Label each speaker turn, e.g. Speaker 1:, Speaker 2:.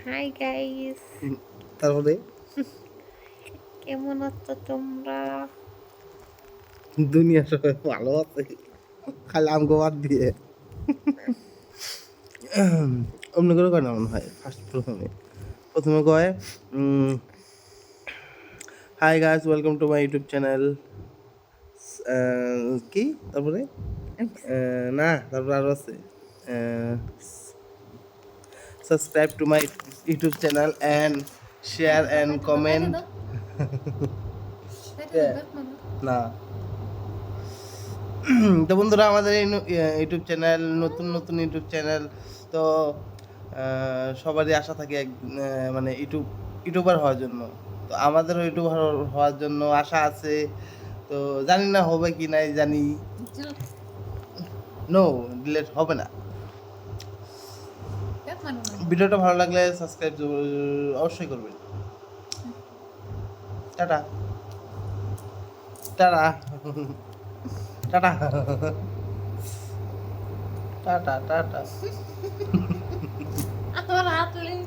Speaker 1: Hi guys,
Speaker 2: তারপরে
Speaker 1: কেমন আছো তোমরা?
Speaker 2: দুনিয়া সবাই ভালো আছে, খালি আমগো বাদ দিয়ে। অমনি করে কয় না মনে হয় প্রথমে প্রথমে কয় hi guys, welcome to my YouTube channel. কি তারপরে না, তারপরে আরো আছে, subscribe to my YouTube channel and share and comment. না, তো বন্ধুরা, আমাদের এই ইউটিউব চ্যানেল নতুন নতুন ইউটিউব চ্যানেল, তো সবারই আশা থাকে মানে ইউটিউবার হওয়ার জন্য। তো আমাদেরও ইউটিউবার হওয়ার জন্য আশা আছে। তো জানি না হবে কি নাই, জানি নো ডিলেট হবে না। ভিডিওটা ভালো লাগলে সাবস্ক্রাইব অবশ্যই করবেন। Tata tata tata tata tata.
Speaker 1: আমার হাত লেগে